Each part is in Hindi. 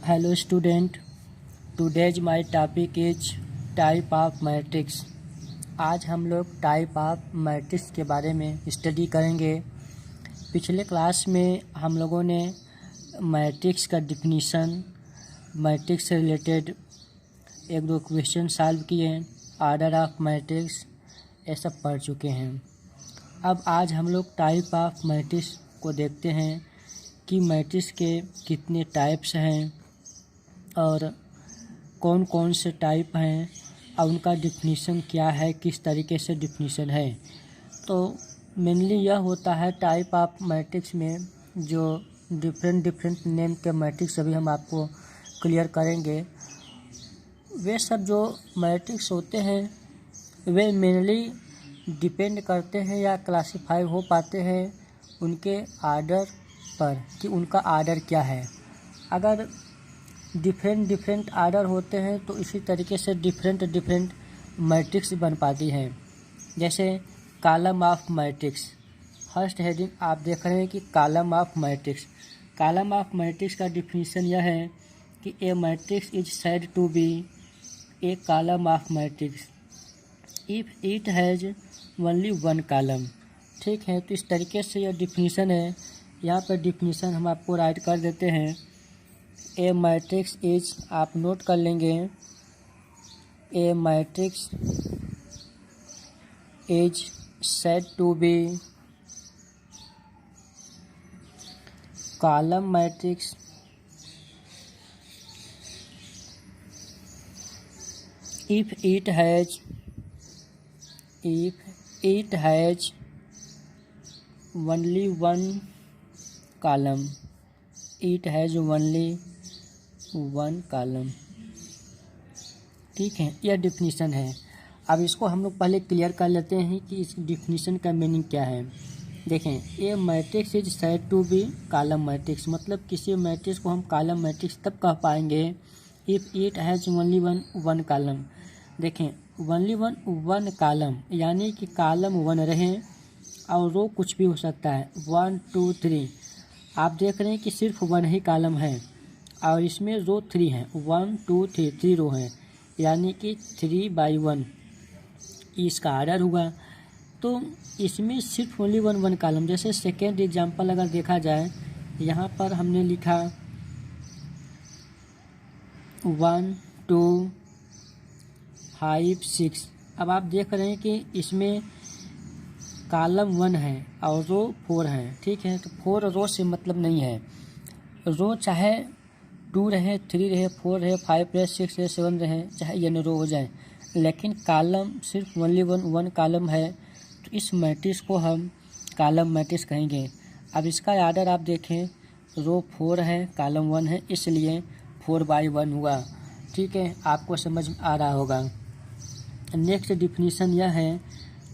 Hello student, today's my topic is type of matrix. आज हम लोग टाइप ऑफ मैट्रिक्स के बारे में स्टडी करेंगे। पिछले क्लास में हम लोगों ने मैट्रिक्स का डिफिनीशन, मैट्रिक्स से रिलेटेड एक दो क्वेश्चन सॉल्व किए, ऑर्डर ऑफ मैट्रिक्स ये सब पढ़ चुके हैं। अब आज हम लोग टाइप ऑफ मैट्रिक्स को देखते हैं कि मैट्रिक्स के कितने टाइप्स हैं और कौन कौन से टाइप हैं और उनका डिफिनीशन क्या है, किस तरीके से डिफिनीशन है। तो मेनली यह होता है टाइप ऑफ मैट्रिक्स में जो डिफरेंट नेम के मैट्रिक्स अभी हम आपको क्लियर करेंगे। वे सब जो मैट्रिक्स होते हैं वे मेनली डिपेंड करते हैं या क्लासीफाई हो पाते हैं उनके आर्डर पर कि उनका आर्डर क्या है। अगर डिफरेंट आर्डर होते हैं तो इसी तरीके से डिफरेंट मैट्रिक्स बन पाती हैं। जैसे column of matrix, first heading आप देख रहे हैं कि column of matrix. Column of matrix का डिफिनीशन यह है कि a matrix is said to be a column of matrix if it has only one column. ठीक है, तो इस तरीके से यह डिफिनीशन है। यहाँ पर डिफिनीशन हम आपको राइट कर देते हैं। ए मैट्रिक्स इज, आप नोट कर लेंगे, a matrix is said to be column matrix if it has only one column, it has only one column। ठीक है, यह डिफिनीशन है। अब इसको हम लोग पहले क्लियर कर लेते हैं कि इस डिफिनीशन का मीनिंग क्या है। देखें, a matrix is said to be column matrix, मतलब किसी मैट्रिक्स को हम कॉलम मैट्रिक्स तब कह पाएंगे if it has only one column. देखें, ओनली वन कॉलम यानी कि कॉलम वन रहे और रो कुछ भी हो सकता है, 1 2 3। आप देख रहे हैं कि सिर्फ वन ही कॉलम है और इसमें रो 3 है, 1 2 3, 3 रो है, यानी कि 3/1 इसका आर्डर हुआ। तो इसमें सिर्फ ओनली वन कॉलम। जैसे सेकेंड एग्जांपल अगर देखा जाए, यहाँ पर हमने लिखा 1 2 5 6। अब आप देख रहे हैं कि इसमें कॉलम 1 है और रो 4 है। ठीक है, तो 4 रो से मतलब नहीं है। रो चाहे 2 रहे, 3 रहे, 4 रहे, 5 रहे, 6 रहे, 7 रहे, चाहे n रो हो जाए, लेकिन कॉलम सिर्फ ओनली वन कॉलम है, तो इस मैट्रिक्स को हम कॉलम मैट्रिक्स कहेंगे। अब इसका आर्डर आप देखें, रो 4 है, कॉलम 1 है, इसलिए 4/1 हुआ। ठीक है, आपको समझ आ रहा होगा। नेक्स्ट डिफिनीशन यह है,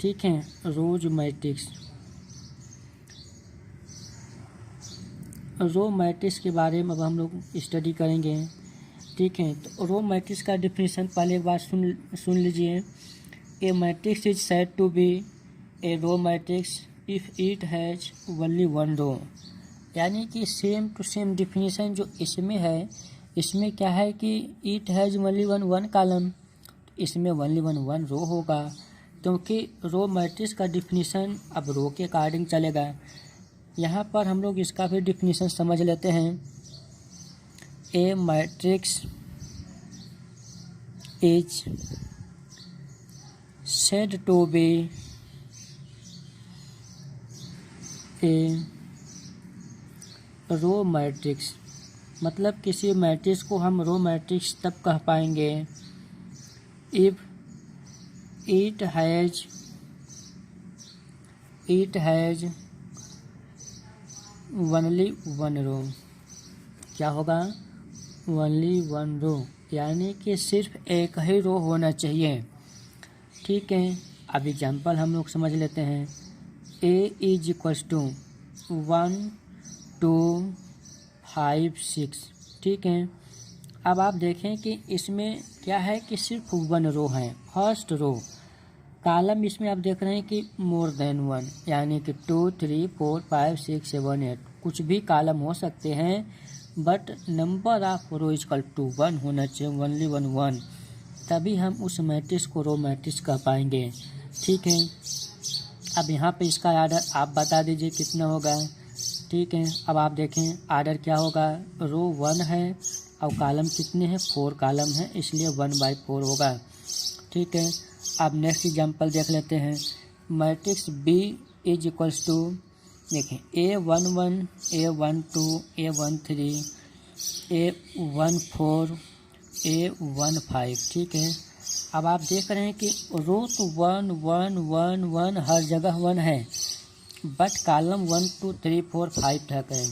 ठीक है, रोज मैट्रिक्स। रो मैट्रिक्स के बारे में अब हम लोग स्टडी करेंगे। ठीक है, तो रो मैट्रिक्स का डिफिनीशन पहले एक बार सुन लीजिए। A matrix is said to be a row matrix if it has only one row. यानी कि सेम टू सेम डिफिनीशन जो इसमें है, इसमें क्या है कि it has only one column, इसमें ओनली वन रो होगा, क्योंकि रो मैट्रिक्स का डिफिनीशन अब रो के अकॉर्डिंग चलेगा। यहाँ पर हम लोग इसका भी डिफिनीशन समझ लेते हैं। A matrix is said to be a row matrix, मतलब किसी मैट्रिक्स को हम रो मैट्रिक्स तब कह पाएंगे if it has only one row. क्या होगा? ओनली वन रो, यानी कि सिर्फ एक ही रो होना चाहिए। ठीक है, अब एग्जांपल हम लोग समझ लेते हैं। ए इज इक्वल्स टू 1 2 5 6। ठीक है, अब आप देखें कि इसमें क्या है कि सिर्फ वन रो है, फर्स्ट रो। कॉलम इसमें आप देख रहे हैं कि मोर देन वन, यानी कि 2 3 4 5 6 7 8, कुछ भी कॉलम हो सकते हैं, but number of row equal to 1 होना चाहिए, ओनली 1, तभी हम उस मैट्रिक्स को रो मैट्रिक्स कह पाएंगे। ठीक है, अब यहाँ पे इसका आर्डर आप बता दीजिए कितना होगा। ठीक है, अब आप देखें आर्डर क्या होगा, रो 1 है और कॉलम कितने हैं, 4 कॉलम है, इसलिए 1/4 होगा। ठीक है, अब नेक्स्ट एग्जांपल देख लेते हैं। Matrix B is equals to, देखें A11, A12, A13, A14, A15। ठीक है, अब आप देख रहे हैं कि रो तो 1 1 1 1 हर जगह 1 है, बट कॉलम 1 2 3 4 5 तक है।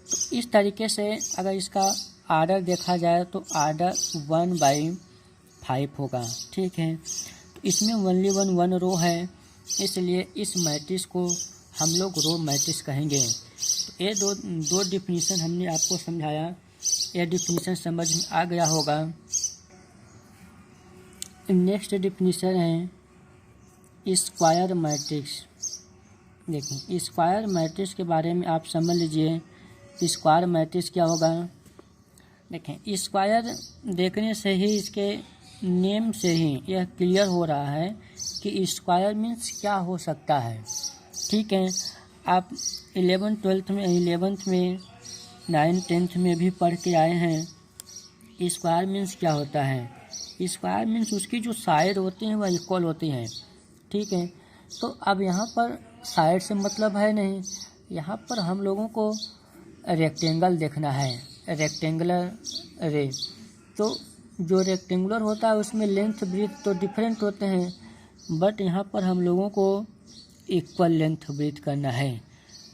तो इस तरीके से अगर इसका आर्डर देखा जाए तो आर्डर 1/5 होगा। ठीक है, तो इसमें ओनली 1 रो है, इसलिए इस मैट्रिक्स को हम लोग रो मैट्रिक्स कहेंगे। तो ये दो डिफिनीशन हमने आपको समझाया, यह डिफिनीशन समझ में आ गया होगा। नेक्स्ट डिफिनीशन है स्क्वायर मैट्रिक्स। देखिए स्क्वायर मैट्रिक्स के बारे में आप समझ लीजिए, स्क्वायर मैट्रिक्स क्या होगा। देखें स्क्वायर देखने से ही, इसके नेम से ही यह क्लियर हो रहा है कि स्क्वायर मीन्स क्या हो सकता है। ठीक है, आप 11th में 9th 10th में भी पढ़ के आए हैं स्क्वायर मीन्स क्या होता है। स्क्वायर मीन्स उसकी जो साइड होती हैं वह इक्वल होती हैं। ठीक है, तो अब यहाँ पर साइड से मतलब है नहीं, यहाँ पर हम लोगों को रेक्टेंगल देखना है, रेक्टेंगुलर रे। तो जो रेक्टेंगुलर होता है उसमें लेंथ ब्रीथ तो डिफरेंट होते हैं, बट यहाँ पर हम लोगों को इक्वल लेंथ ब्रीथ करना है।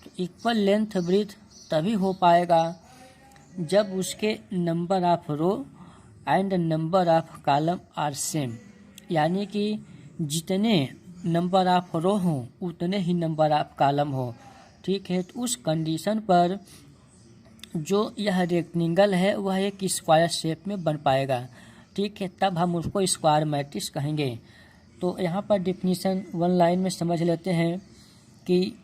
तो इक्वल लेंथ ब्रीथ तभी हो पाएगा जब उसके number of row and number of column are same, यानी कि जितने नंबर ऑफ रो हों उतने ही नंबर ऑफ कॉलम हो। ठीक है, तो उस कंडीशन पर जो यह रेक्टेंगल है वह एक स्क्वायर शेप में बन पाएगा। ठीक है, तब हम उसको स्क्वायर मैट्रिक्स कहेंगे। तो यहाँ पर डिफिनीशन 1 लाइन में समझ लेते हैं कि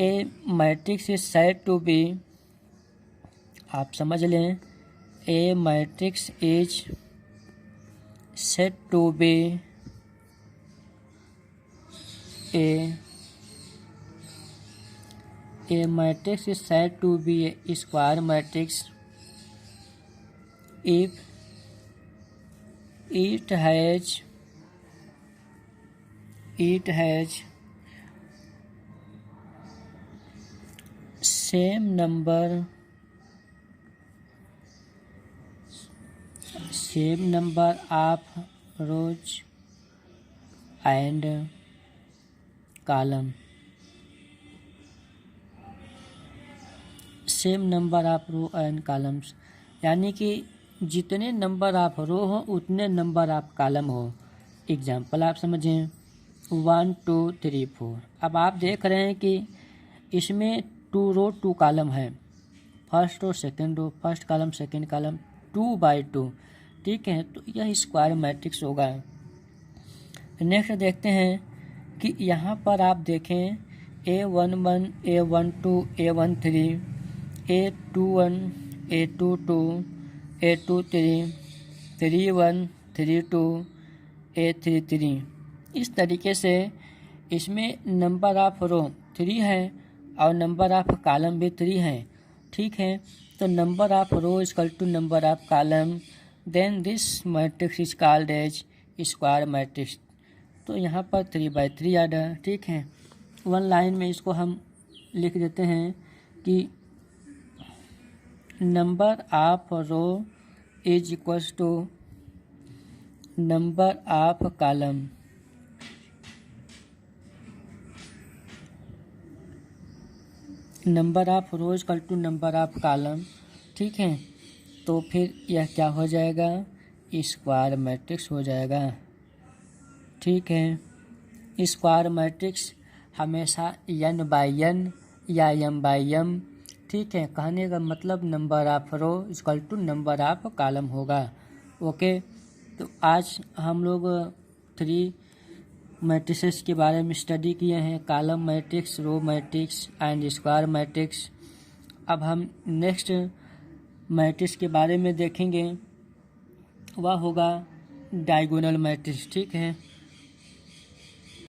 a matrix is said to be, आप समझ लें a matrix is said to be a matrix is said to be a square matrix if it has same number of rows and column, same number of row and columns, यानी कि जितने नंबर ऑफ रो हो उतने नंबर ऑफ कॉलम हो। एग्जाम्पल आप समझें 1 2 3 4। अब आप देख रहे हैं कि इसमें 2 रो 2 कॉलम है, first row second row, first column second column 2/2। ठीक है, तो यह स्क्वायर मैट्रिक्स होगा। नेक्स्ट देखते हैं कि यहाँ पर आप देखें A11 A12 A13 A21 A22 A23 31 32 A33। इस तरीके से इसमें नंबर ऑफ रो 3 है और नंबर ऑफ कॉलम भी 3 है। ठीक है, तो number of row equal to number of column, then this matrix is called as square matrix. तो यहाँ पर 3/3 आर्डर। ठीक है, 1 लाइन में इसको हम लिख देते हैं कि number of row is equals to number of column, number of row equal to number of column. ठीक है, तो फिर यह क्या हो जाएगा, स्क्वायर मैट्रिक्स हो जाएगा। ठीक है, स्क्वायर मैट्रिक्स हमेशा n/n या m/m, ठीक है, कहने का मतलब number of row equal to number of column होगा। ओके, तो आज हम लोग 3 मैट्रिसेस के बारे में स्टडी किए हैं, column matrix, row matrix and square matrix. अब हम नेक्स्ट मैट्रिक्स के बारे में देखेंगे, वह होगा डायगोनल मैट्रिक्स। ठीक है।